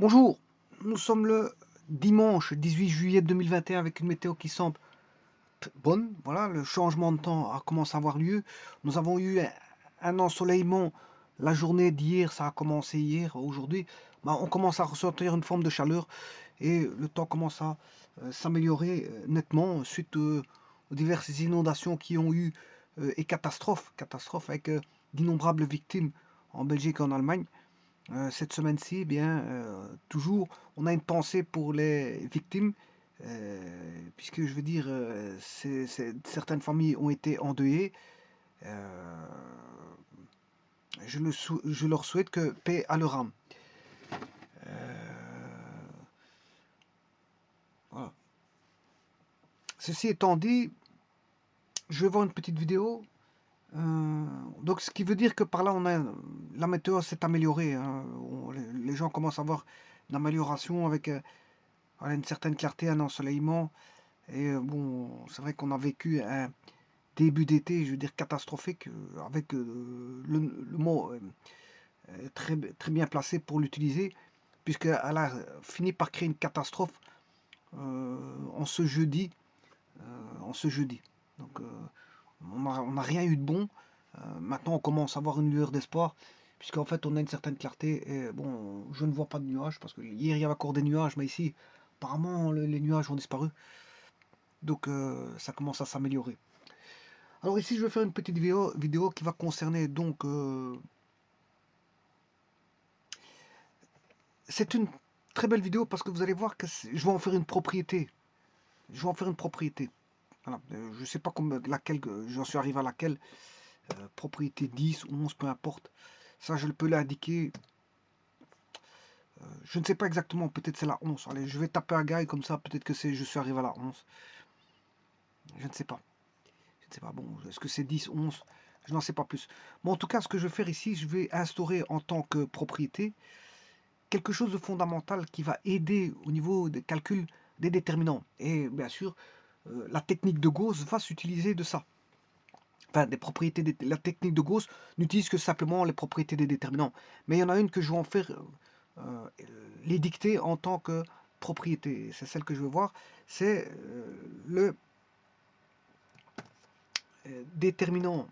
Bonjour, nous sommes le dimanche 18 juillet 2021 avec une météo qui semble bonne. Voilà, le changement de temps a commencé à avoir lieu. Nous avons eu un ensoleillement la journée d'hier, ça a commencé hier. Aujourd'hui, on commence à ressentir une forme de chaleur et le temps commence à s'améliorer nettement suite aux diverses inondations qui ont eu et catastrophes avec d'innombrables victimes en Belgique et en Allemagne. Cette semaine-ci, eh bien, toujours, on a une pensée pour les victimes, puisque je veux dire, certaines familles ont été endeuillées. Euh, je leur souhaite que paix à leur âme. Voilà. Ceci étant dit, je vais voir une petite vidéo. Donc, ce qui veut dire que par là, la météo s'est améliorée, hein. Les gens commencent à avoir une amélioration avec voilà, une certaine clarté, un ensoleillement. Et bon, c'est vrai qu'on a vécu un début d'été, je veux dire catastrophique, avec le mot très, très bien placé pour l'utiliser, puisqu'elle a fini par créer une catastrophe en ce jeudi. En ce jeudi. Donc, on n'a rien eu de bon. Maintenant, on commence à avoir une lueur d'espoir, puisqu'en fait, on a une certaine clarté. Et bon, je ne vois pas de nuages, parce que hier, il y avait encore des nuages, mais ici, apparemment, les nuages ont disparu. Donc, ça commence à s'améliorer. Alors ici, je vais faire une petite vidéo qui va concerner donc... c'est une très belle vidéo parce que vous allez voir que je vais en faire une propriété. Je vais en faire une propriété. Voilà. Je ne sais pas laquelle, j'en suis arrivé à laquelle. Propriété 10 ou 11, peu importe. Ça, je peux l'indiquer. Je ne sais pas exactement, peut-être c'est la 11. Allez, je vais taper un gars comme ça, peut-être que je suis arrivé à la 11. Je ne sais pas. Je ne sais pas, bon, est-ce que c'est 10, 11? Je n'en sais pas plus. Bon, en tout cas, ce que je vais faire ici, je vais instaurer en tant que propriété quelque chose de fondamental qui va aider au niveau des calculs des déterminants. Et bien sûr, la technique de Gauss va s'utiliser de ça. Enfin, la technique de Gauss n'utilise que simplement les propriétés des déterminants. Mais il y en a une que je vais en faire euh, les dicter en tant que propriété. C'est celle que je veux voir. C'est le déterminant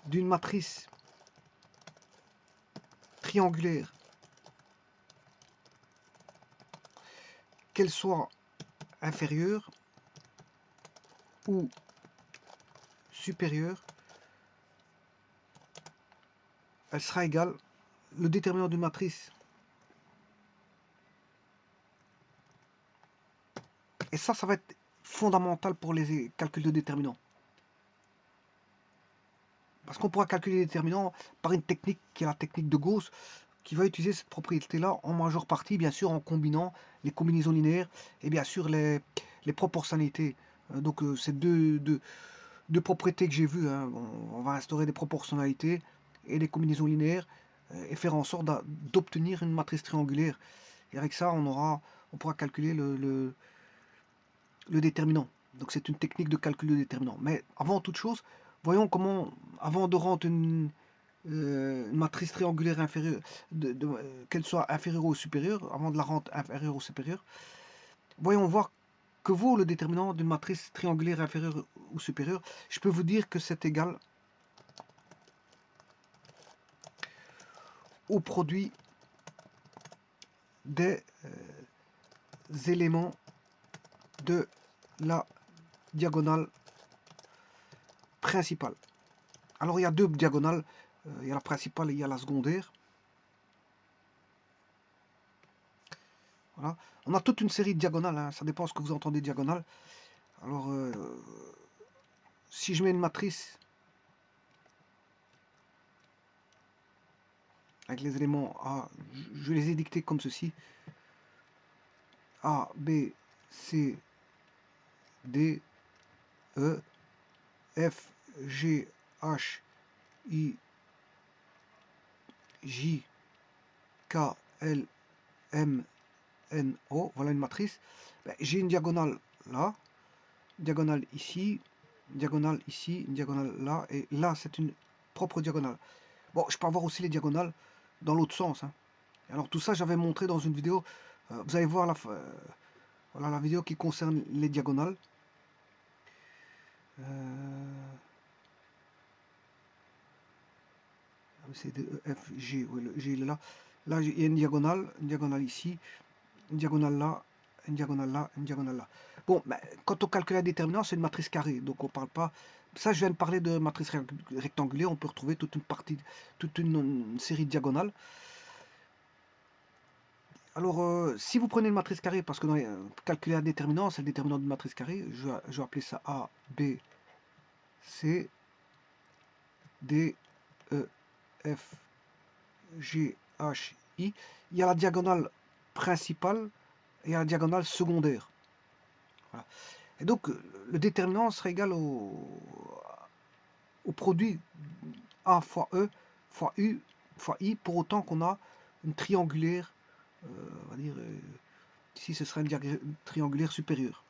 d'une matrice triangulaire, qu'elle soit inférieure ou supérieure, elle sera égale le déterminant d'une matrice. Et ça va être fondamental pour les calculs de déterminants. Parce qu'on pourra calculer les déterminants par une technique qui est la technique de Gauss, qui va utiliser cette propriété-là en majeure partie, bien sûr, en combinant les combinaisons linéaires et bien sûr les proportionnalités. Donc, c'est deux propriétés que j'ai vues, hein. On va instaurer des proportionnalités et des combinaisons linéaires et faire en sorte d'obtenir une matrice triangulaire. Et avec ça, on pourra calculer le déterminant. Donc c'est une technique de calcul de déterminant. Mais avant toute chose, voyons comment, avant de rendre une matrice triangulaire inférieure, qu'elle soit inférieure ou supérieure, avant de la rendre inférieure ou supérieure, voyons voir que vaut le déterminant d'une matrice triangulaire inférieure ou supérieure. Je peux vous dire que c'est égal au produit des éléments de la diagonale principale. Alors il y a deux diagonales, il y a la principale et il y a la secondaire. Voilà. On a toute une série de diagonales, hein. Ça dépend ce que vous entendez diagonale. Alors, si je mets une matrice avec les éléments A, je les ai dictés comme ceci. A, B, C, D, E, F, G, H, I, J, K, L, M, N, O. Voilà une matrice. Ben, j'ai une diagonale là, diagonale ici, une diagonale là, et là c'est une propre diagonale. Bon, je peux avoir aussi les diagonales dans l'autre sens, hein. Alors tout ça, j'avais montré dans une vidéo. Vous allez voir voilà, la vidéo qui concerne les diagonales. C, D, E, F, G. Oui, le G il est là. Là, il y a une diagonale ici, une diagonale là, une diagonale là, une diagonale là. Bon, ben, quand on calcule un déterminant, c'est une matrice carrée, donc on parle pas. Ça, je viens de parler de matrice rectangulaire. On peut retrouver toute une série de diagonales. Alors, si vous prenez une matrice carrée, parce que calculer un déterminant, c'est le déterminant d'une matrice carrée, je vais appeler ça A, B, C, D, E, F, G, H, I. Il y a la diagonale principale et il y a la diagonale secondaire. Voilà. Et donc, le déterminant sera égal au produit A fois E fois U fois I, pour autant qu'on a une triangulaire, on va dire, ici ce sera une triangulaire supérieure.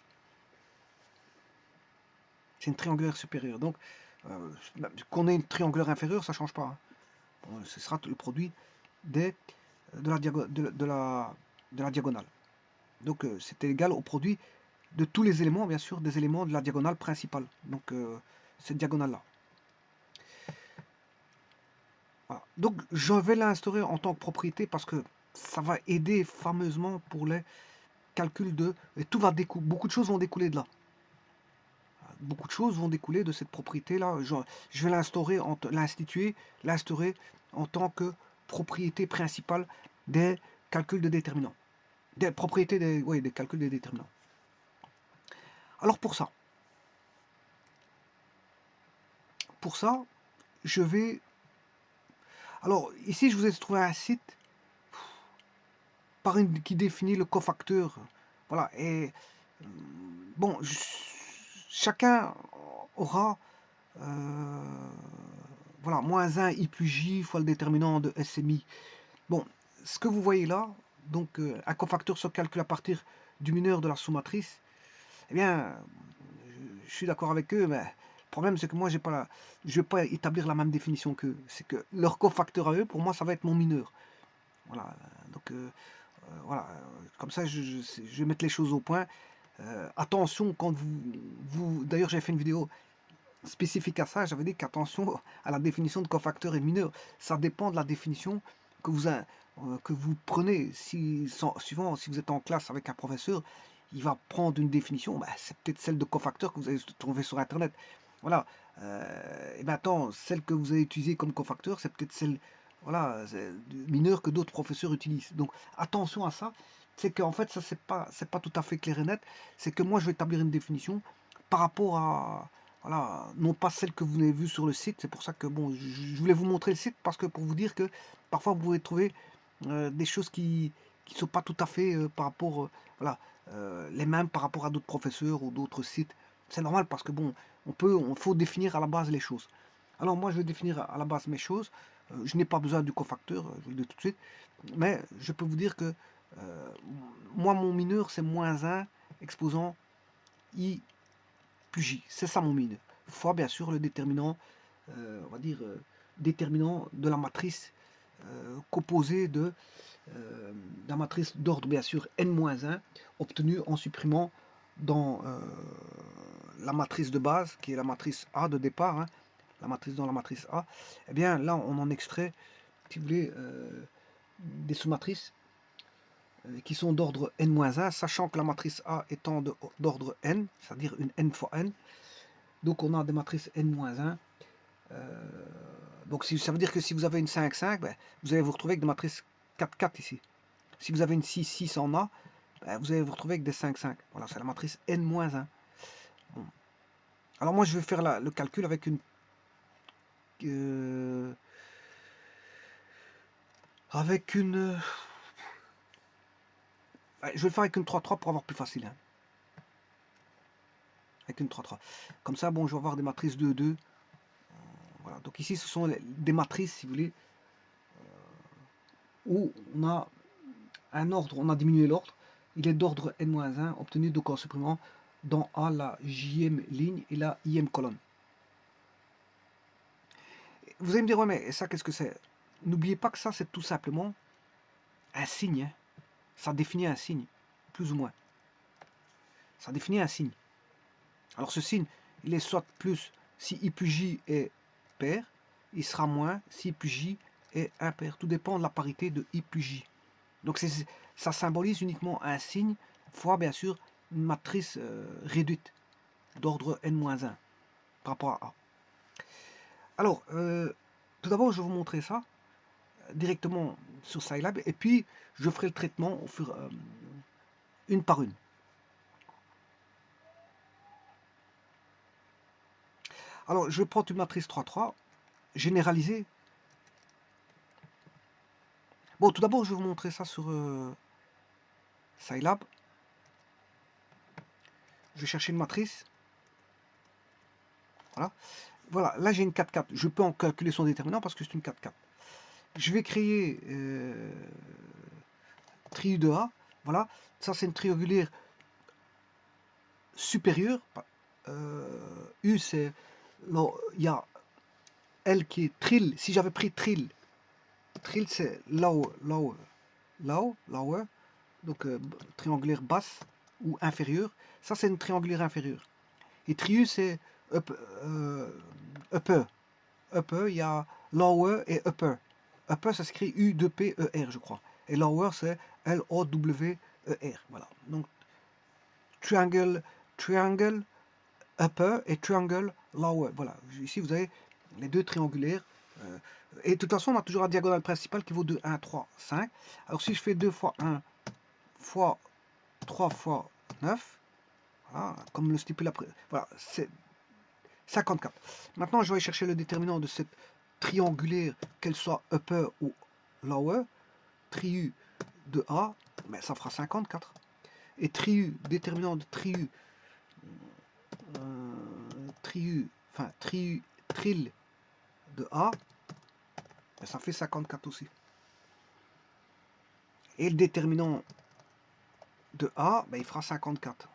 C'est une triangulaire supérieure. Donc, qu'on ait une triangulaire inférieure, ça ne change pas, hein. Bon, ce sera le produit de la diagonale. Donc, c'était égal au produit de tous les éléments, bien sûr, des éléments de la diagonale principale. Donc, cette diagonale-là. Voilà. Donc, je vais l'instaurer en tant que propriété parce que ça va aider fameusement pour les calculs de... Et tout va découler, beaucoup de choses vont découler de là. Beaucoup de choses vont découler de cette propriété-là. Je vais l'instaurer, l'instaurer en tant que propriété principale des calculs de déterminants. Des propriétés des calculs des déterminants. Alors pour ça, je vais... Alors ici, je vous ai trouvé un site qui définit le cofacteur. Voilà, et bon, chacun aura voilà, moins 1 I plus J fois le déterminant de SMI. Bon, ce que vous voyez là, donc un cofacteur se calcule à partir du mineur de la sous-matrice. Eh bien, je suis d'accord avec eux, mais le problème c'est que moi je ne vais pas établir la même définition qu'eux. C'est que leur cofacteur à eux, pour moi, ça va être mon mineur. Voilà, donc voilà, comme ça je vais mettre les choses au point. Attention quand vous d'ailleurs j'avais fait une vidéo spécifique à ça, j'avais dit qu'attention à la définition de cofacteur et mineur, ça dépend de la définition que vous prenez. Suivant, si vous êtes en classe avec un professeur, il va prendre une définition, c'est peut-être celle de cofacteur que vous avez trouvé sur internet. Voilà. Et maintenant, celle que vous avez utilisée comme cofacteur, c'est peut-être celle, voilà, mineure que d'autres professeurs utilisent. Donc attention à ça. C'est qu'en fait, ça c'est pas tout à fait clair et net. C'est que moi je vais établir une définition par rapport à, voilà, non pas celle que vous avez vue sur le site. C'est pour ça que bon, je voulais vous montrer le site parce que pour vous dire que parfois vous pouvez trouver des choses qui ne sont pas tout à fait par rapport, voilà, les mêmes par rapport à d'autres professeurs ou d'autres sites. C'est normal parce que bon, on faut définir à la base les choses. Alors moi, je vais définir à la base mes choses. Je n'ai pas besoin du cofacteur, je vous le dis tout de suite. Mais je peux vous dire que moi, mon mineur, c'est moins 1 exposant I plus J. C'est ça mon mineur. Fois, bien sûr, le déterminant, on va dire, déterminant de la matrice composée de la matrice d'ordre, bien sûr, n-1, obtenue en supprimant dans la matrice de base, qui est la matrice A de départ, hein, la matrice dans la matrice A. Eh bien, là, on en extrait, si vous voulez, des sous-matrices qui sont d'ordre n-1, sachant que la matrice A étant d'ordre n, c'est-à-dire une n fois n. Donc on a des matrices n-1. Donc ça veut dire que si vous avez une 5-5, vous allez vous retrouver avec des matrices 4-4 ici. Si vous avez une 6-6 en A, vous allez vous retrouver avec des 5-5. Voilà, c'est la matrice n-1. Bon. Alors moi je vais faire le calcul avec une... je vais le faire avec une 3-3 pour avoir plus facile. Hein. Avec une 3-3. Comme ça, bon, je vais avoir des matrices 2-2. Voilà. Donc ici, ce sont des matrices, si vous voulez, où on a un ordre, on a diminué l'ordre. Il est d'ordre n-1, obtenu donc en supprimant dans A la jème ligne et la ième colonne. vous allez me dire, ouais, mais ça, qu'est-ce que c'est? N'oubliez pas que ça, c'est tout simplement un signe. Hein. Ça définit un signe, plus ou moins. Ça définit un signe. Alors ce signe, il est soit plus si I plus J est pair, il sera moins si I plus J est impair. Tout dépend de la parité de I plus J. Donc ça symbolise uniquement un signe fois bien sûr une matrice réduite d'ordre n-1 par rapport à A. Alors, tout d'abord, je vais vous montrer ça directement sur Scilab et puis je ferai le traitement une par une. Alors, je vais prendre une matrice 3-3 généralisée. Bon, tout d'abord, je vais vous montrer ça sur Scilab. Je vais chercher une matrice. Voilà. Voilà, là j'ai une 4-4. Je peux en calculer son déterminant parce que c'est une 4-4. Je vais créer tri de A. Voilà, ça c'est une triangulaire supérieure. U c'est... Il y a L qui est trill. Si j'avais pris trill, trill c'est lower, donc triangulaire basse ou inférieure. Ça c'est une triangulaire inférieure. Et triu c'est upper. Upper, il y a lower et upper. Upper, ça s'écrit U-2-P-E-R, je crois. Et lower, c'est L-O-W-E-R. Voilà. Donc, triangle upper et triangle lower. Voilà. Ici, vous avez les deux triangulaires. Et de toute façon, on a toujours la diagonale principale qui vaut 2, 1, 3, 5. Alors, si je fais 2 fois 1 fois 3 fois 9, voilà, comme le stipule après, voilà, c'est 54. Maintenant, je vais aller chercher le déterminant de cette triangulaire, qu'elle soit upper ou lower. Triu de A, ben, ça fera 54. Et triu, déterminant de triu, trill de A, ben, ça fait 54 aussi. Et le déterminant de A, ben, il fera 54.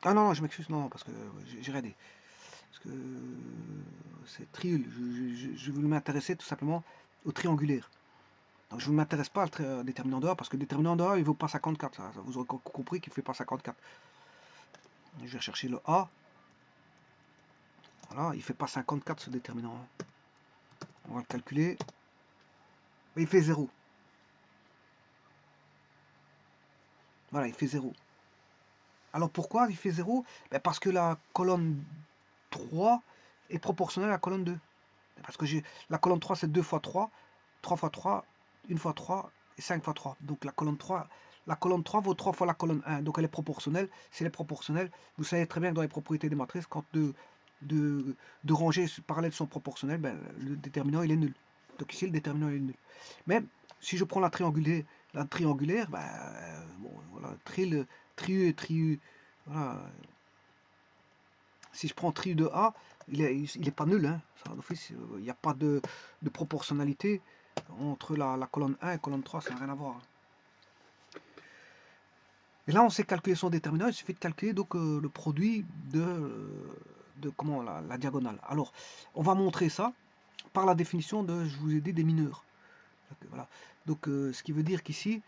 Ah non, non, je m'excuse, non, parce que j'ai raidé. Parce que c'est triul. Je voulais m'intéresser tout simplement au triangulaire. Donc je ne m'intéresse pas au déterminant de A, parce que le déterminant de A, il ne vaut pas 54. Ça, vous aurez compris qu'il ne fait pas 54. Je vais rechercher le A. Voilà, il ne fait pas 54 ce déterminant. On va le calculer. Mais il fait 0. Voilà, il fait 0. Alors pourquoi il fait 0? Ben parce que la colonne 3 est proportionnelle à la colonne 2. Parce que la colonne 3 c'est 2 fois 3, 3 fois 3, 1 fois 3 et 5 fois 3. Donc la colonne 3 vaut 3 fois la colonne 1. Donc elle est proportionnelle. Si elle est proportionnelle, vous savez très bien que dans les propriétés des matrices, quand deux rangées parallèles sont proportionnelles, ben, le déterminant il est nul. Donc ici le déterminant il est nul. Mais si je prends la triangulaire, ben, bon, voilà, triu et triu, voilà. Si je prends tri de A, il est pas nul. Hein. Il n'y a pas de proportionnalité entre la colonne 1 et la colonne 3, ça n'a rien à voir. Et là, on sait calculer son déterminant, il suffit de calculer donc, le produit de comment, la diagonale. Alors, on va montrer ça par la définition de, je vous ai dit, des mineurs. Voilà. Donc, ce qui veut dire qu'ici,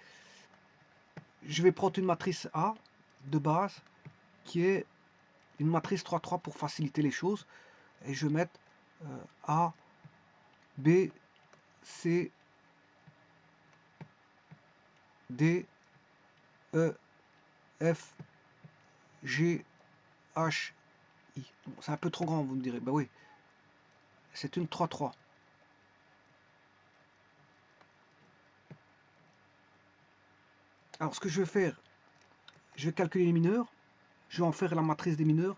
je vais prendre une matrice A de base qui est une matrice 3-3 pour faciliter les choses. Et je vais mettre A, B, C, D, E, F, G, H, I. Bon, c'est un peu trop grand, vous me direz. Ben oui, c'est une 3-3. Alors, ce que je vais faire, je vais calculer les mineurs. Je vais en faire la matrice des mineurs.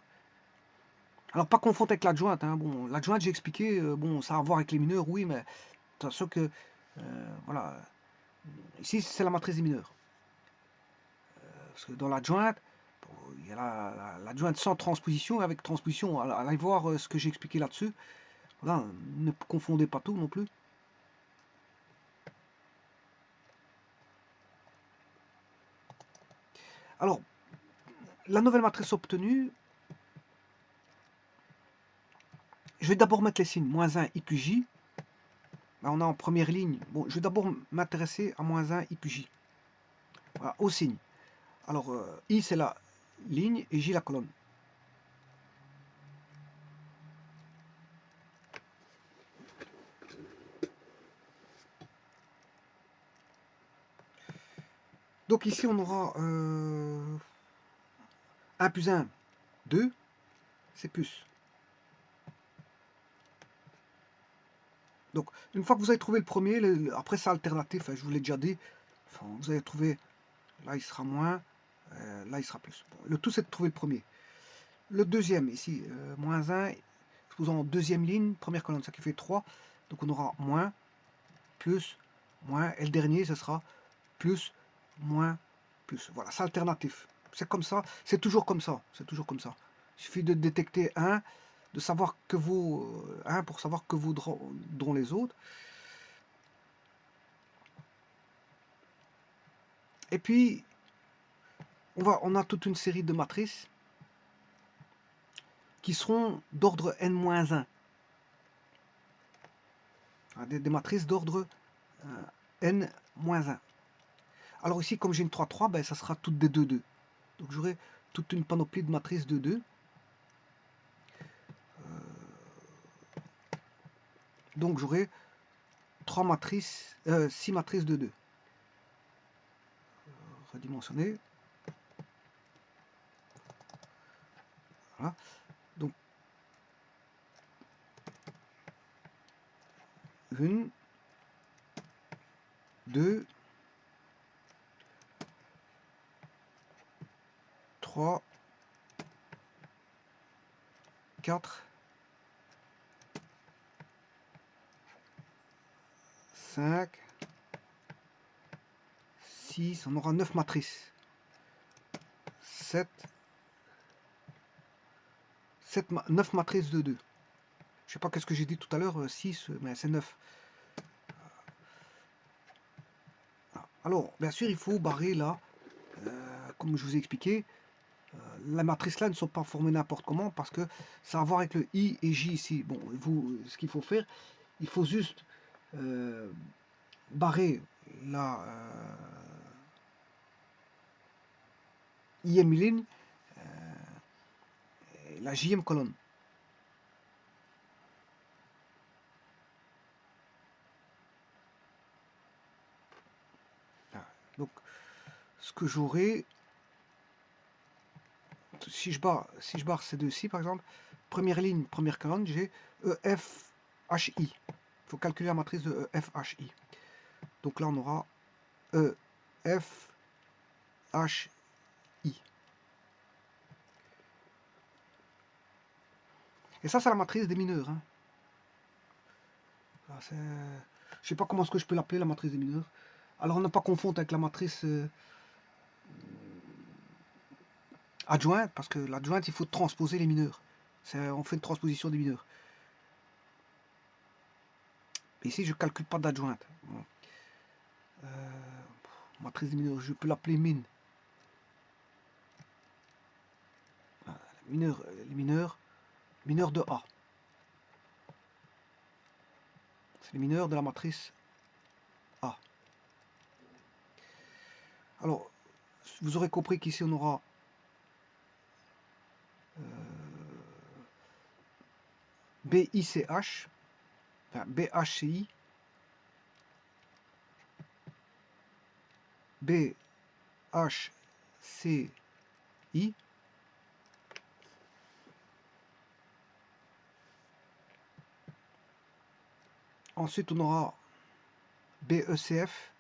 Alors, pas confondre avec l'adjointe. Hein. Bon, l'adjointe, j'ai expliqué, bon, ça a à voir avec les mineurs, oui, mais attention que, voilà, ici, c'est la matrice des mineurs. Parce que dans l'adjointe, il y a l'adjointe sans transposition, avec transposition. Allez voir ce que j'ai expliqué là-dessus. Voilà, ne confondez pas tout non plus. Alors, la nouvelle matrice obtenue, Je vais d'abord mettre les signes moins 1 I plus J. Là, on a en première ligne. Bon, je vais d'abord m'intéresser à moins 1 I plus J. Voilà, au signe. Alors, I c'est la ligne et J la colonne. Donc ici, on aura 1 plus 1, 2, c'est plus. Donc, une fois que vous avez trouvé le premier, après c'est alternatif, je vous l'ai déjà dit. Enfin, vous avez trouvé, là il sera moins, là il sera plus. Bon, le tout c'est de trouver le premier. Le deuxième, ici, moins 1, vous en deuxième ligne, première colonne, ça qui fait 3. Donc on aura moins, plus, moins, et le dernier, ce sera plus, moins, plus. Voilà, c'est alternatif. C'est comme ça, c'est toujours comme ça, c'est toujours comme ça. Il suffit de détecter un, de savoir que vaut un pour savoir que vaudront les autres. Et puis, on a toute une série de matrices qui seront d'ordre n-1. Des matrices d'ordre n-1. Alors ici, comme j'ai une 3-3, ben, ça sera toutes des 2-2. Donc j'aurai toute une panoplie de matrices 2-2. Donc j'aurai 6 matrices 2-2. Redimensionner. Voilà. Donc, 1, 2, 3, 4, 5, 6, on aura 9 matrices. 9 matrices de 2. Je sais pas qu'est-ce que j'ai dit tout à l'heure, 6, mais c'est 9. Alors, bien sûr, il faut barrer là, comme je vous ai expliqué, les matrices là ne sont pas formées n'importe comment parce que ça a à voir avec le I et J ici. Bon, ce qu'il faut faire, il faut juste barrer la IM ligne, la JM colonne. Donc, ce que j'aurai, si je barre ces deux-ci, par exemple, première ligne, première colonne, j'ai EFHI. Il faut calculer la matrice de EFHI. Donc là, on aura EFHI. Et ça, c'est la matrice des mineurs. Hein. Je ne sais pas comment est-ce que je peux l'appeler, la matrice des mineurs. Alors, ne pas confondre avec la matrice adjointe, parce que l'adjointe, il faut transposer les mineurs. On fait une transposition des mineurs. Ici, je ne calcule pas d'adjointe. Bon. Matrice des mineurs, je peux l'appeler min. Voilà, les mineurs de A. C'est les mineurs de la matrice A. Alors, vous aurez compris qu'ici, on aura BICH, enfin BHCI, BHCI, ensuite on aura BECF,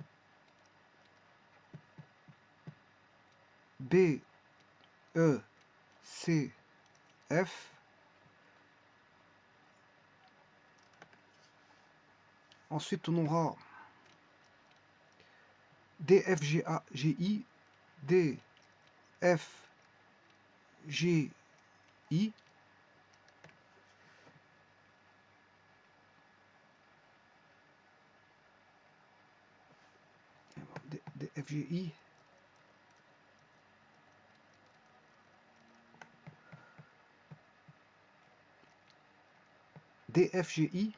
BECF, ensuite on aura DFGI, DFGI, DFGI, DFGI,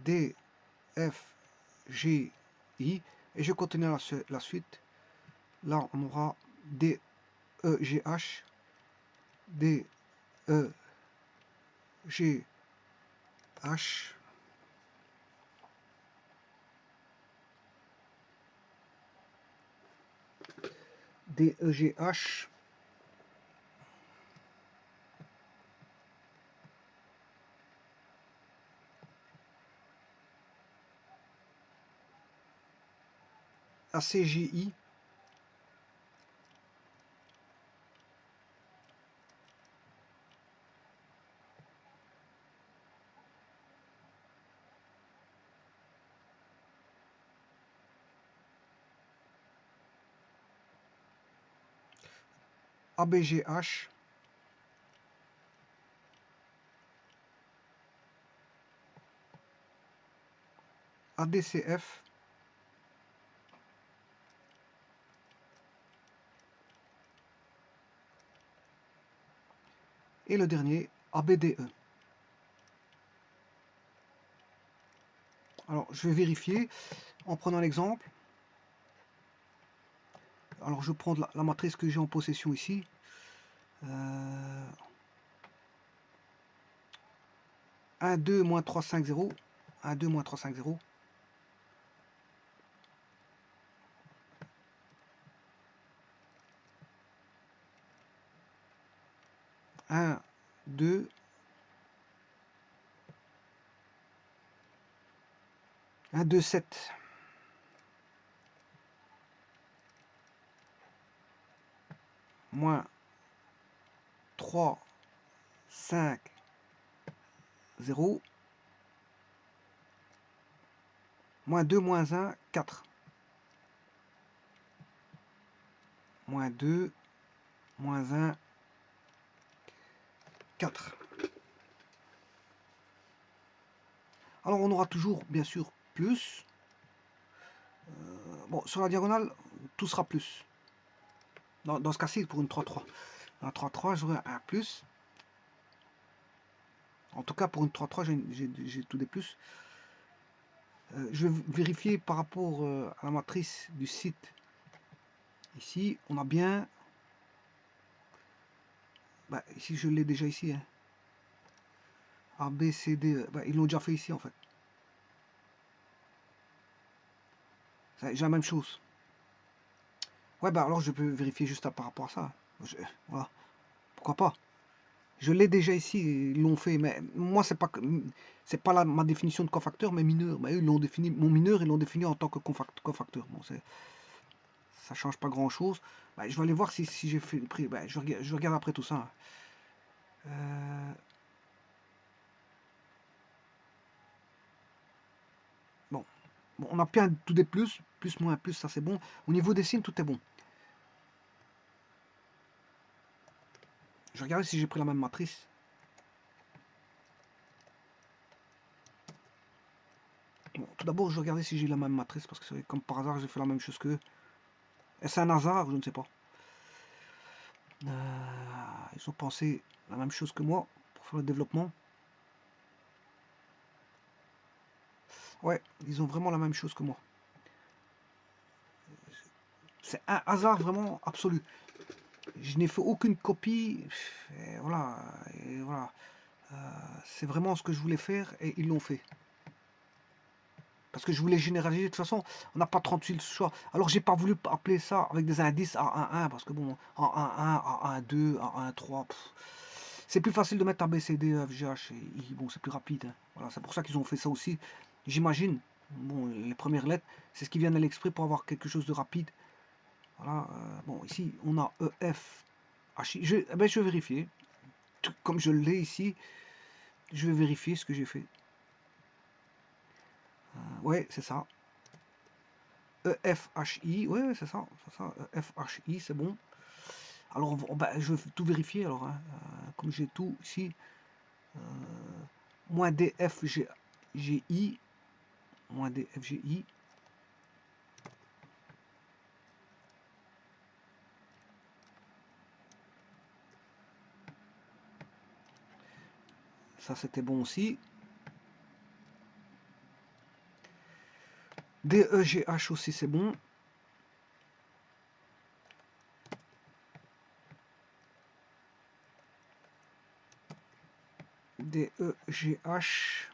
DFGI, et je continue la suite. Là, on aura DEGH, DEGH, DEGH, ACGI, ABGH, ADCF, et le dernier, ABDE. Alors, je vais vérifier en prenant l'exemple. Alors, je prends la matrice que j'ai en possession ici. 1, 2, moins 3, 5, 0. 1, 2, moins 3, 5, 0. 1, 2, 1, 2, 7. Moins 3, 5, 0. Moins 2, moins 1, 4. Moins 2, moins 1, 4. Alors on aura toujours, bien sûr, plus. Bon, sur la diagonale, tout sera plus. Dans ce cas-ci, pour une 3-3. Dans la 3-3, j'aurai un plus. En tout cas, pour une 3-3, j'ai tout des plus. Je vais vérifier par rapport à la matrice du site. Ici, on a bien... Bah, ici, je l'ai déjà ici. Hein. A, B, C, D. Bah, ils l'ont déjà fait ici, en fait. J'ai la même chose. Ouais, bah alors je peux vérifier juste par rapport à ça. Voilà. Pourquoi pas? Je l'ai déjà ici, ils l'ont fait, mais moi c'est pas ma définition de cofacteur, mais mineur. Mais eux ils l'ont défini, mon mineur ils l'ont défini en tant que cofacteur. Bon, ça change pas grand chose. Bah, je vais aller voir si j'ai fait le prix. Bah, je regarde après tout ça. Bon, on a bien tout des plus, moins, plus, ça c'est bon. Au niveau des signes, tout est bon. Je vais regarder si j'ai pris la même matrice. Bon, tout d'abord, je vais regarder si j'ai la même matrice, parce que comme par hasard, j'ai fait la même chose qu'eux. Est-ce un hasard? Je ne sais pas. Ils ont pensé la même chose que moi pour faire le développement. Ouais, ils ont vraiment la même chose que moi. C'est un hasard vraiment absolu. Je n'ai fait aucune copie. Et voilà. Et voilà. C'est vraiment ce que je voulais faire et ils l'ont fait. Parce que je voulais généraliser. De toute façon, on n'a pas 38 choix. Alors, j'ai pas voulu appeler ça avec des indices A1-1. Parce que bon, A1-1, A1-2, A1-3. C'est plus facile de mettre A, B, C, D, E, F, G, H. Et I. Bon, c'est plus rapide. Hein. Voilà, c'est pour ça qu'ils ont fait ça aussi. J'imagine. Bon, les premières lettres, c'est ce qui vient à l'esprit pour avoir quelque chose de rapide. Voilà. Bon, ici, on a E, F, H, I. Je vais vérifier. Comme je l'ai ici, je vais vérifier ce que j'ai fait. Ouais, c'est ça. EFHI, ouais, c'est ça, EFHI, c'est bon. Alors, je vais tout vérifier, alors, hein, comme j'ai tout ici, moins DFGI, moins DFGI, Ça c'était bon aussi. DEGH aussi c'est bon. DEGH.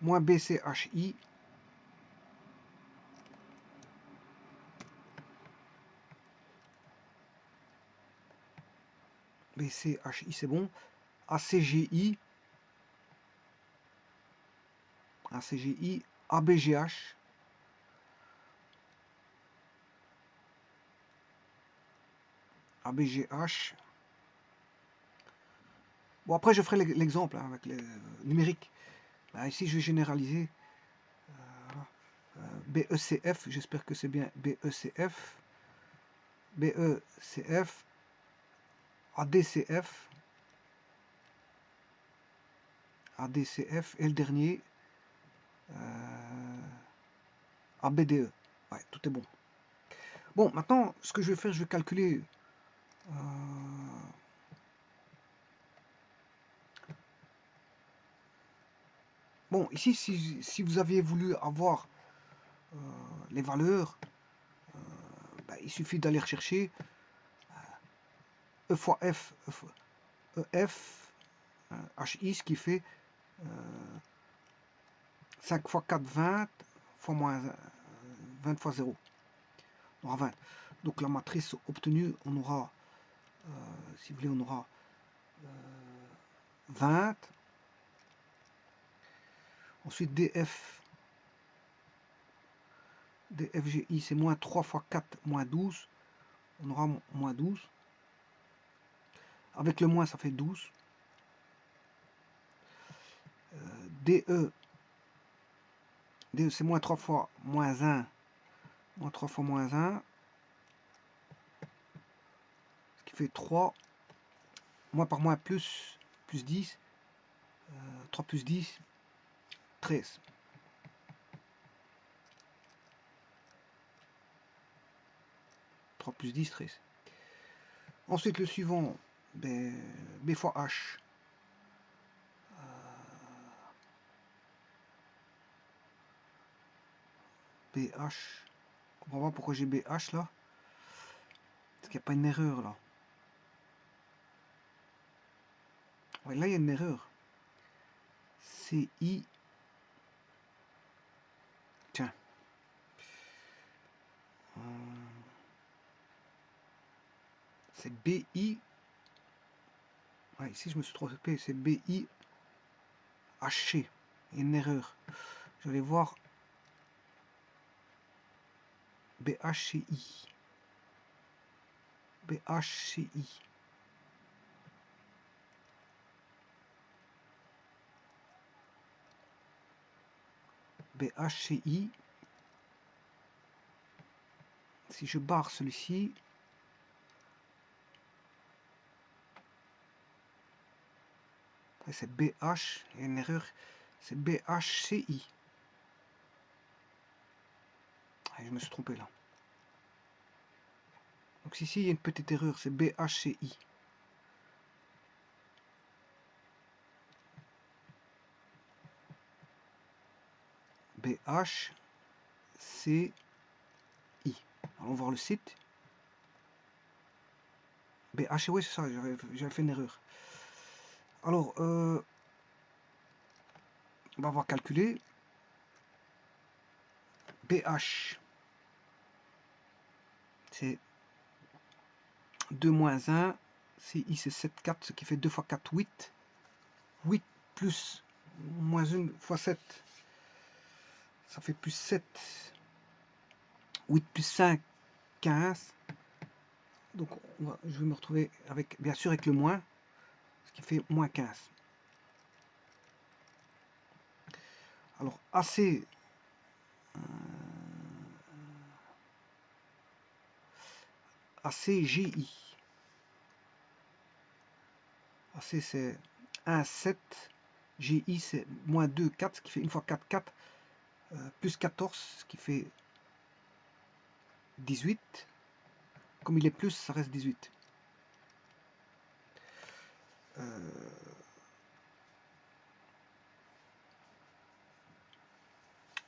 Moins BCHI. BCHI c'est bon. ACGI. ACGI. ABGH. ABGH. Bon, après, je ferai l'exemple hein, avec les numériques. Ben, ici, je vais généraliser. BECF, j'espère que c'est bien BECF. BECF. ADCF. ADCF. Et le dernier. ABDE. Ouais, tout est bon. Bon, maintenant, ce que je vais faire, je vais calculer. Bon, ici, si vous aviez voulu avoir les valeurs, ben, il suffit d'aller rechercher E fois F, EF, HI, ce qui fait 5 fois 4, 20, fois moins 20 fois 0. On aura 20. Donc la matrice obtenue, on aura, si vous voulez, on aura 20. Ensuite, DFGI, c'est moins 3 fois 4, moins 12. On aura moins 12. Avec le moins, ça fait 12. DE, c'est moins 3 fois moins 1. Moins 3 fois moins 1. Ce qui fait 3. Moins par moins plus 10. 3 plus 10, 13. Plus 10, 13. Ensuite, le suivant, B fois H. BH. On va voir pourquoi j'ai BH là. Parce qu'il n'y a pas une erreur là. Ouais, là, il y a une erreur. CI. Tiens. C'est BI. Ouais, ici, je me suis trompé. C'est BI. HC. Il y a une erreur. Je vais voir. BHCI. BHCI. BHCI. Si je barre celui-ci, c'est BH, il y a une erreur, c'est BHCI. Ah, je me suis trompé là. Donc ici, il y a une petite erreur, c'est BHCI. BHCI. Allons voir le site. BH, oui, c'est ça, j'avais fait une erreur. Alors, on va avoir calculé. BH, c'est 2 moins 1. CI, c'est 7, 4, ce qui fait 2 fois 4, 8. 8 plus moins 1 fois 7, ça fait plus 7. 8 plus 5, 15. Donc, je vais me retrouver avec, bien sûr, avec le moins, ce qui fait moins 15. Alors, AC, ACGI. AC, c'est 1, 7. GI, c'est moins 2, 4, ce qui fait 1 fois 4, 4. Plus 14, ce qui fait 18. Comme il est plus, ça reste 18.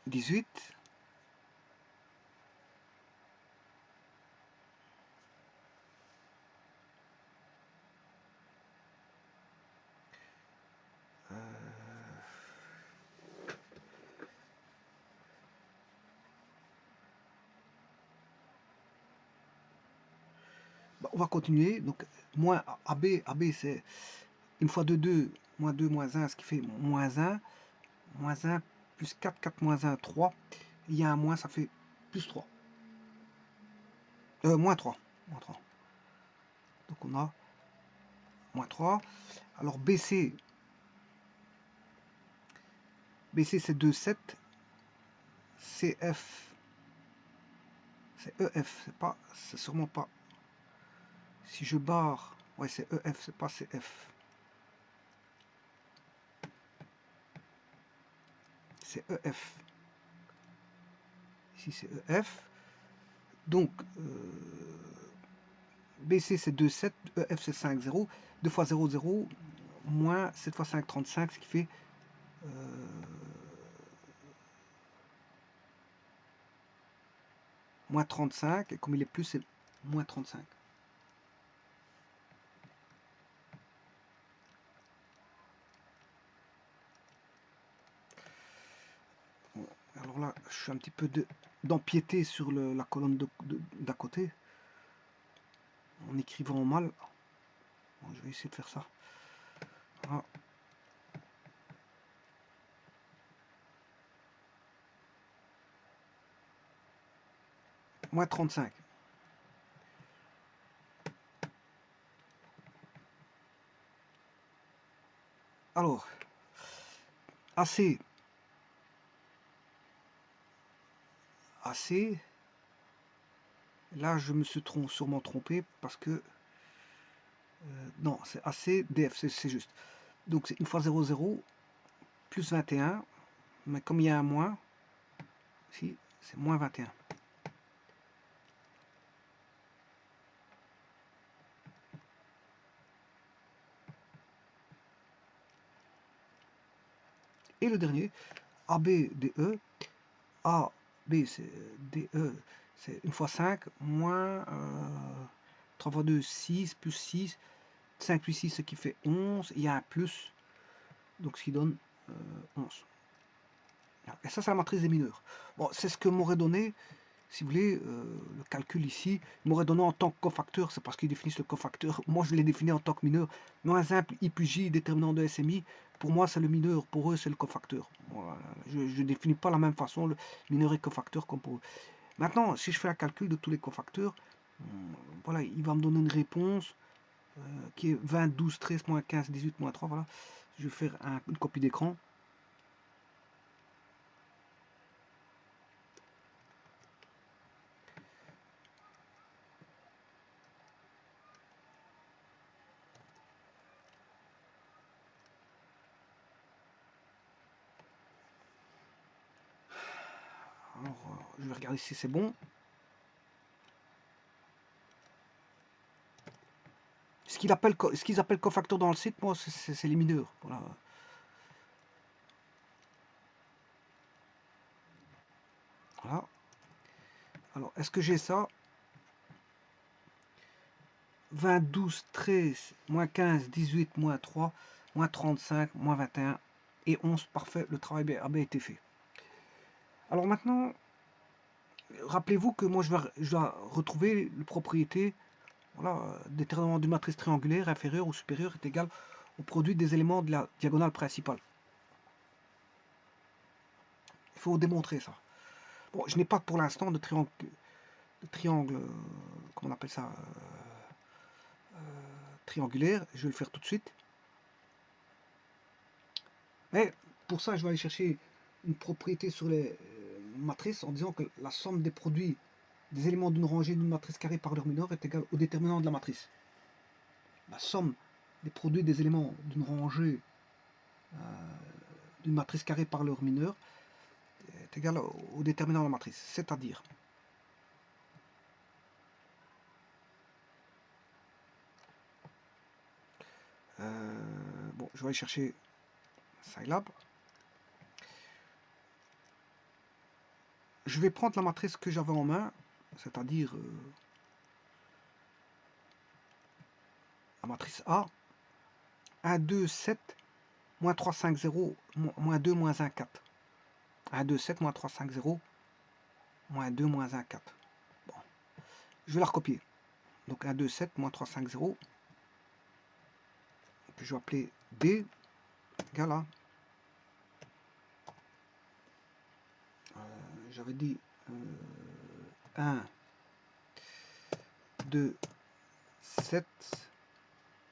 18. On va continuer. Donc, moins AB, c'est une fois 2, 2, moins 2, moins 1, ce qui fait moins 1. Moins 1, plus 4, 4 moins 1, 3. Il y a un moins, ça fait plus 3. Moins 3. Moins 3. Donc on a moins 3. Alors BC c'est 2, 7. CF, c'est EF, c'est sûrement pas. Si je barre, ouais, c'est EF, c'est pas CF. C'est EF. Ici, c'est EF. Donc, BC, c'est 2, 7. EF, c'est 5, 0. 2 fois 0, 0. Moins 7 fois 5, 35, ce qui fait... moins 35. Et comme il est plus, c'est moins 35. Alors là, je suis un petit peu d'empiéter sur la colonne d'à côté, en écrivant mal. Bon, je vais essayer de faire ça. Voilà. Moins 35. Alors, AC. AC. Là, je me suis sûrement trompé parce que... non, c'est AC, DF, c'est juste. Donc, c'est 1 fois 0, 0, plus 21. Mais comme il y a un moins, ici, c'est moins 21. Et le dernier, AB, DE. AB, c'est DE, c'est 1 fois 5, moins 3 fois 2, 6, plus 6. 5 plus 6, ce qui fait 11. Il y a un plus, donc ce qui donne 11. Et ça, c'est la matrice des mineurs. Bon, c'est ce que m'aurait donné, si vous voulez, le calcul ici, m'aurait donné en tant que cofacteur, c'est parce qu'ils définissent le cofacteur. Moi, je l'ai défini en tant que mineur. Moins simple, I plus J, déterminant de SMI. Pour moi, c'est le mineur. Pour eux, c'est le cofacteur. Voilà. Je ne définis pas la même façon le mineur et cofacteur comme pour eux. Maintenant, si je fais un calcul de tous les cofacteurs, voilà, il va me donner une réponse qui est 20, 12, 13, moins 15, 18, moins 3. Voilà. Je vais faire une copie d'écran. Alors, je vais regarder si c'est bon. Ce qu'ils appellent cofacteur dans le site, moi, c'est les mineurs. Voilà. Voilà. Alors, est-ce que j'ai ça? 20, 12, 13, moins 15, 18, moins 3, moins 35, moins 21 et 11. Parfait, le travail a bien été fait. Alors maintenant, rappelez-vous que moi, je dois retrouver la propriété. Voilà, déterminant d'une matrice triangulaire inférieure ou supérieure est égal au produit des éléments de la diagonale principale. Il faut démontrer ça. Bon, je n'ai pas pour l'instant de triangle, comment on appelle ça, triangulaire. Je vais le faire tout de suite. Mais pour ça, je vais aller chercher une propriété sur les matrices en disant que la somme des produits des éléments d'une rangée d'une matrice carrée par leur mineur est égale au déterminant de la matrice. La somme des produits des éléments d'une rangée d'une matrice carrée par leur mineur est égale au déterminant de la matrice. C'est-à-dire, je vais aller chercher Scilab. Je vais prendre la matrice que j'avais en main, c'est-à-dire la matrice A, 1, 2, 7, moins 3, 5, 0, moins 2, moins 1, 4. 1, 2, 7, moins 3, 5, 0, moins 2, moins 1, 4. Bon. Je vais la recopier. Donc 1, 2, 7, moins 3, 5, 0, que je vais appeler B, égale à, j'avais dit 1, 2, 7,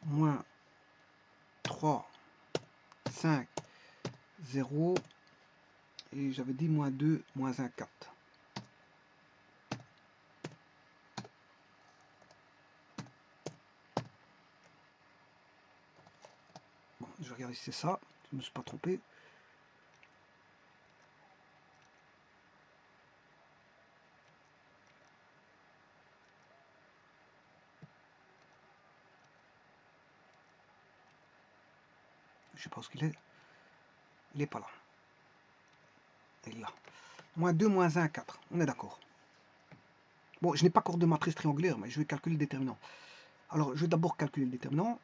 moins 3, 5, 0, et j'avais dit moins 2, moins 1, 4. Bon, je vais regarder si c'est ça, je ne me suis pas trompé. Je sais pas où il est. Il n'est pas là. Il est là. Moins 2, moins 1, 4. On est d'accord. Bon, je n'ai pas encore de matrice triangulaire, mais je vais calculer le déterminant. Alors, je vais d'abord calculer le déterminant.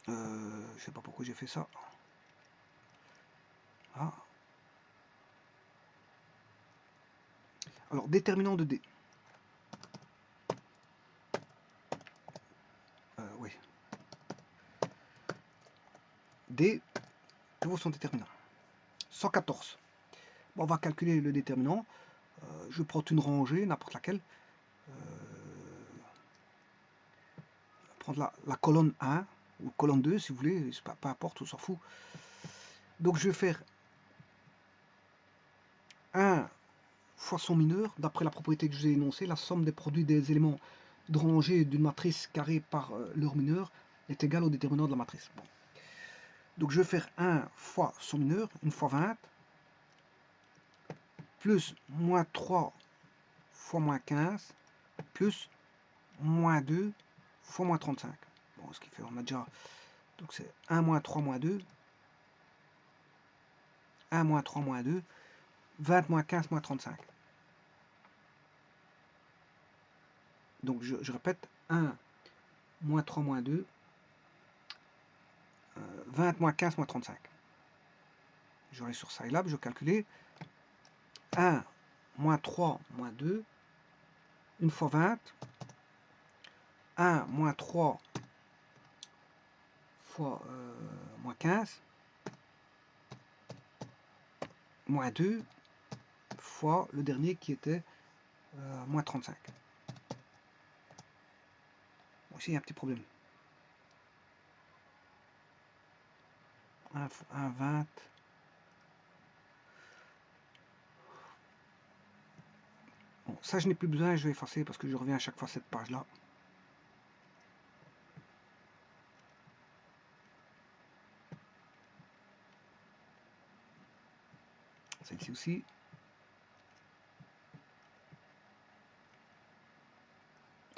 Je ne sais pas pourquoi j'ai fait ça. Ah. Alors, déterminant de D. Oui. D, que vaut son déterminant? 114. Bon, on va calculer le déterminant. Je prends une rangée, n'importe laquelle. Prendre la colonne 1 ou colonne 2 si vous voulez, peu importe, on s'en fout. Donc je vais faire 1 fois son mineur, d'après la propriété que je vous ai énoncée, la somme des produits des éléments de rangée d'une matrice carrée par leur mineur est égale au déterminant de la matrice. Bon. Donc je vais faire 1 fois son mineur, 1 fois 20, plus moins 3 fois moins 15, plus moins 2 fois moins 35. Bon, ce qui fait, on a déjà, donc c'est 1 moins 3 moins 2, 1 moins 3 moins 2, 20 moins 15 moins 35. Donc je répète, 1 moins 3 moins 2, 20 moins 15 moins 35. Je vais aller sur Scilab, je vais calculer 1 moins 3 moins 2, 1 fois 20, 1 moins 3 fois moins 15, moins 2 fois le dernier qui était moins 35. Bon, ici il y a un petit problème. 1, 20. Bon, ça je n'ai plus besoin, je vais effacer parce que je reviens à chaque fois à cette page là. Celle-ci aussi.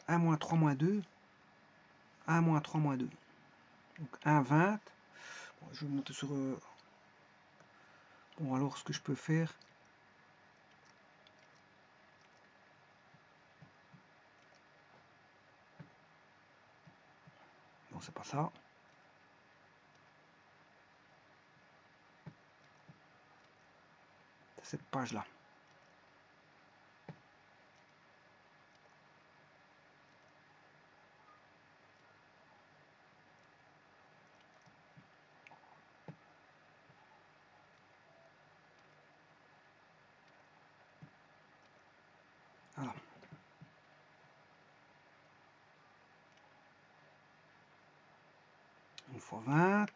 « 1 moins 3 moins 2, 1 moins 3 moins 2. Donc 1, 20. Bon, je vais monter sur... Bon, alors ce que je peux faire... Non, c'est pas ça. C'est cette page-là. Voilà. Une fois 20.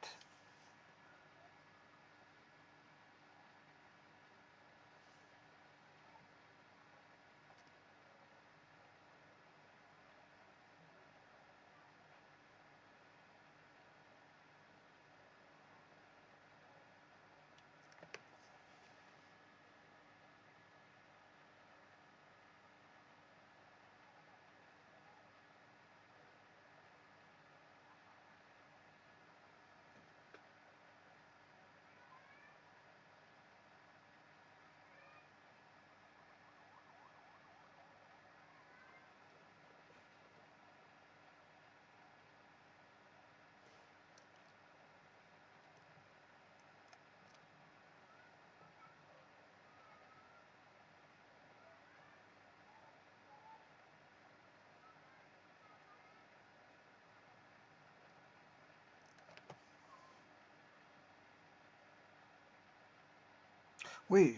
Oui,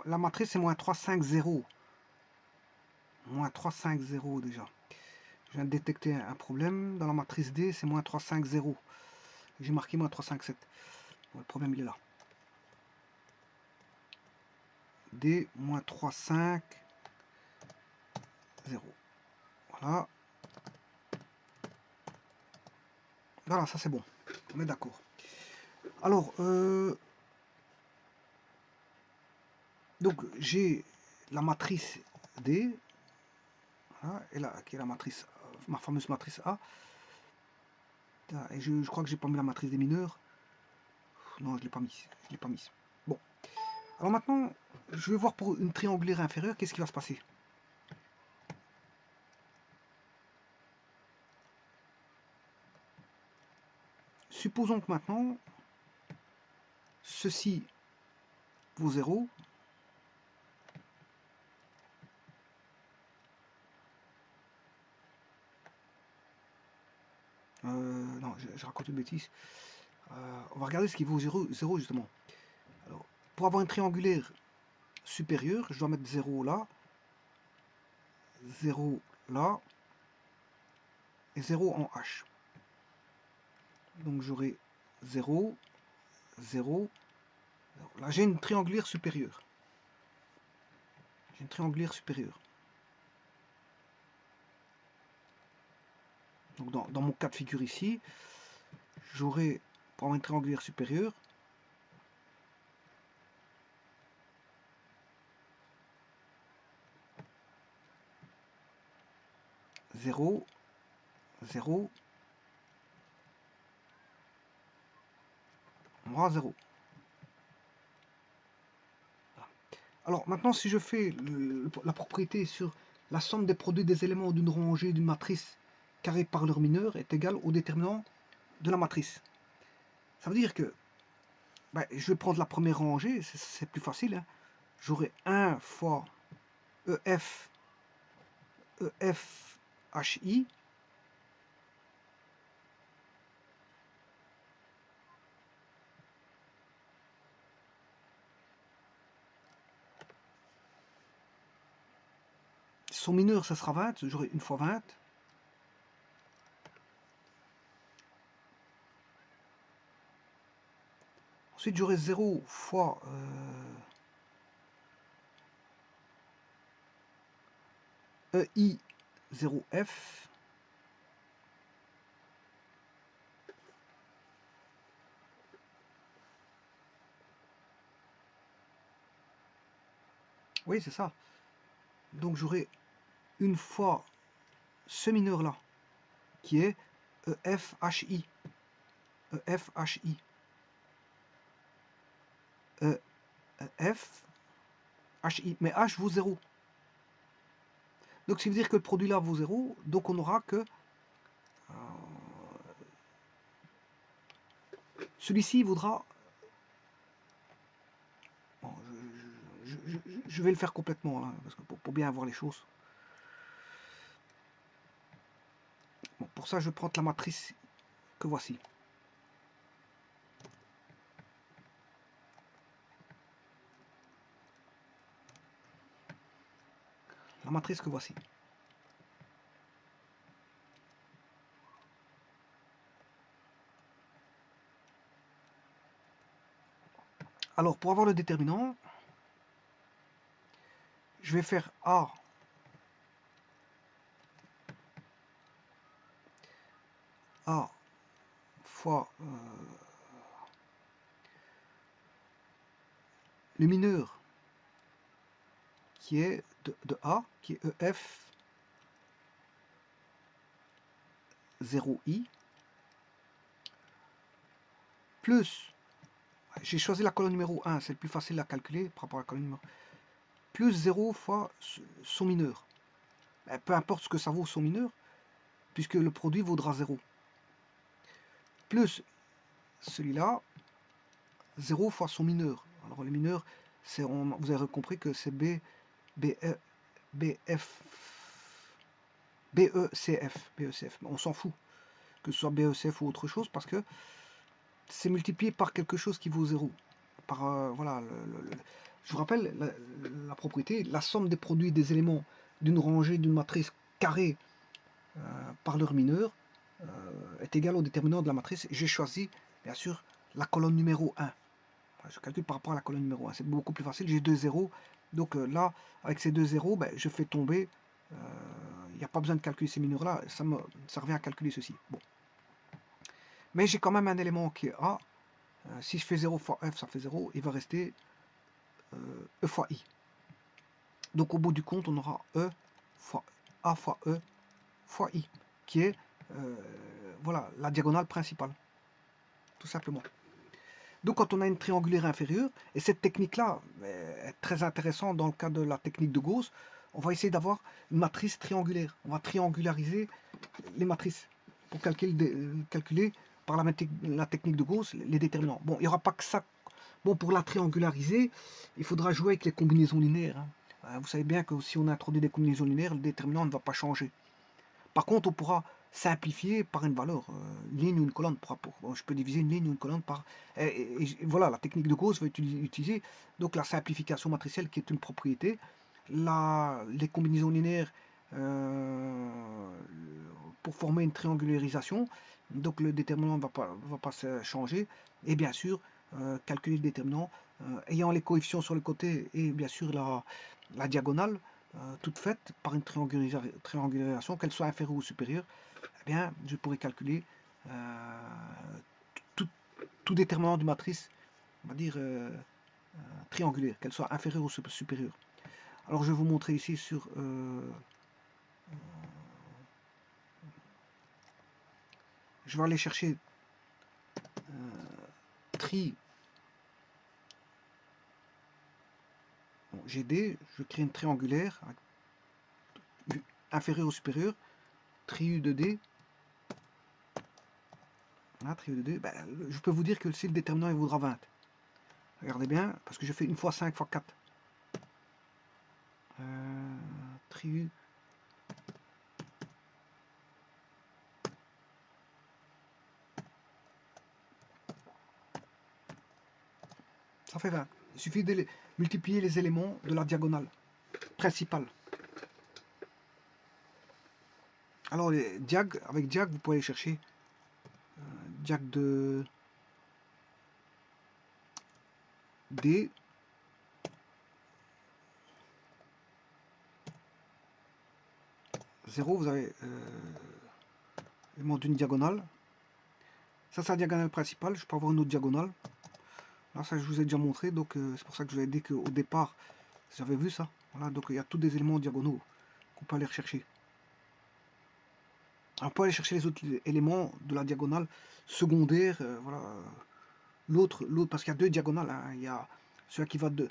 la matrice c'est moins 350. Moins 350 déjà. Je viens de détecter un problème. Dans la matrice D, c'est moins 350. J'ai marqué moins 357. Bon, le problème il est là. D, moins 350. Voilà. Voilà, ça c'est bon. On est d'accord. Alors, donc j'ai la matrice D, voilà, et là, qui est la matrice, ma fameuse matrice A. Et je crois que j'ai pas mis la matrice des mineurs. Non, je l'ai pas mis. Je l'ai pas mis. Bon. Alors maintenant, je vais voir pour une triangulaire inférieure, qu'est-ce qui va se passer. Supposons que maintenant, ceci vaut 0. Non, je raconte une bêtise. On va regarder ce qui vaut 0, 0 justement. Alors, pour avoir une triangulaire supérieure, je dois mettre 0 là, 0 là, et 0 en H. Donc j'aurai 0, 0. Là, j'ai une triangulaire supérieure. J'ai une triangulaire supérieure. Donc dans mon cas de figure ici, j'aurai, pour avoir une triangulaire supérieure, zéro, 0, moins 0. Alors maintenant, si je fais la propriété sur la somme des produits des éléments d'une rangée d'une matrice carrée par leur mineur est égale au déterminant de la matrice. Ça veut dire que je vais prendre la première rangée, c'est plus facile. Hein. J'aurai 1 fois EF, HI, son mineur, ça sera 20, j'aurai 1 fois 20. Ensuite, j'aurai 0 fois EI 0F. Oui, c'est ça. Donc j'aurai une fois ce mineur-là, qui est EFHI. EFHI. EFHI. Mais H vaut 0. Donc ça veut dire que le produit là vaut 0. Donc on aura que celui-ci vaudra. Bon, je vais le faire complètement, hein, parce que pour bien voir les choses. Bon, pour ça, je prends la matrice que voici. La matrice que voici. Alors, pour avoir le déterminant, je vais faire A fois le mineur qui est de A, qui est EF 0I, plus, j'ai choisi la colonne numéro 1, c'est le plus facile à calculer par rapport à la colonne numéro 1, plus 0 fois son mineur. Peu importe ce que ça vaut son mineur, puisque le produit vaudra 0. Plus celui-là, 0 fois son mineur. Alors le mineur, vous avez compris que c'est BECF. On s'en fout que ce soit BECF ou autre chose, parce que c'est multiplié par quelque chose qui vaut 0. par voilà, je vous rappelle la propriété, la somme des produits des éléments d'une rangée d'une matrice carrée par leur mineur est égale au déterminant de la matrice. J'ai choisi, bien sûr, la colonne numéro 1. Je calcule par rapport à la colonne numéro 1. C'est beaucoup plus facile. J'ai 2 zéros. Donc là, avec ces 2 zéros, ben, je fais tomber. Il n'y a pas besoin de calculer ces mineurs-là. Ça revient à calculer ceci. Bon. Mais j'ai quand même un élément qui est A. Si je fais 0 fois F, ça fait 0. Il va rester E fois I. Donc au bout du compte, on aura E fois A fois E fois I, qui est voilà, la diagonale principale. Tout simplement. Donc quand on a une triangulaire inférieure, et cette technique-là est très intéressante dans le cas de la technique de Gauss, on va essayer d'avoir une matrice triangulaire. On va triangulariser les matrices pour calculer par la technique de Gauss les déterminants. Bon, il n'y aura pas que ça. Bon, pour la triangulariser, il faudra jouer avec les combinaisons linéaires. Vous savez bien que si on introduit des combinaisons linéaires, le déterminant ne va pas changer. Par contre, on pourra simplifier par une valeur, une ligne ou une colonne. Je peux diviser une ligne ou une colonne par... Et voilà, la technique de Gauss va utiliser donc la simplification matricielle qui est une propriété. Les combinaisons linéaires pour former une triangularisation. Donc le déterminant ne va pas changer. Et bien sûr, calculer le déterminant ayant les coefficients sur le côté et bien sûr la diagonale. Toute faite par une triangularisation, qu'elle soit inférieure ou supérieure, eh bien, je pourrais calculer tout déterminant de matrice, on va dire triangulaire, qu'elle soit inférieure ou supérieure. Alors, je vais vous montrer ici sur je vais aller chercher tri. Bon, GD, je crée une triangulaire inférieure ou supérieure, tri U de D. Voilà, tri U de D. Ben, je peux vous dire que si le déterminant il vaudra 20. Regardez bien, parce que je fais 1 fois 5 fois 4. Tri U. Ça fait 20. Il suffit de multiplier les éléments de la diagonale principale. Alors, les diag, avec diag, vous pouvez aller chercher diag de D. Zéro, vous avez l'élément d'une diagonale. Ça, c'est la diagonale principale. Je peux avoir une autre diagonale. Là, ça, je vous ai déjà montré. Donc, c'est pour ça que je vous ai dit qu'au départ, j'avais vu ça. Voilà, donc il y a tous des éléments diagonaux qu'on peut aller rechercher. On peut aller chercher les autres éléments de la diagonale secondaire. Voilà. L'autre, parce qu'il y a deux diagonales. Hein. Il y a celui qui va du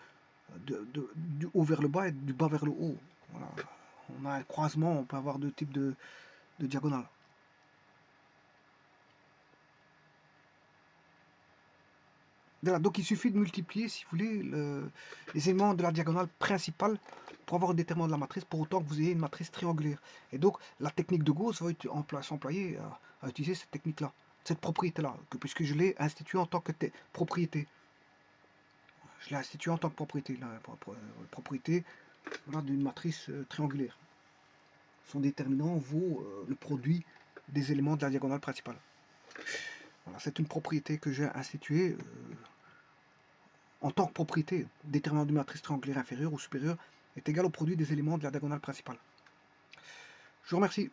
haut vers le bas et du bas vers le haut. Voilà. On a un croisement, on peut avoir deux types de diagonales. Voilà, donc il suffit de multiplier, si vous voulez, les éléments de la diagonale principale pour avoir un déterminant de la matrice, pour autant que vous ayez une matrice triangulaire. Et donc la technique de Gauss va s'employer à utiliser cette technique-là, cette propriété-là, puisque je l'ai instituée en tant que propriété. Je l'ai instituée en tant que propriété, la propriété voilà, d'une matrice triangulaire. Son déterminant vaut le produit des éléments de la diagonale principale. Voilà, c'est une propriété que j'ai instituée en tant que propriété. Déterminant d'une matrice triangulaire inférieure ou supérieure est égal au produit des éléments de la diagonale principale. Je vous remercie.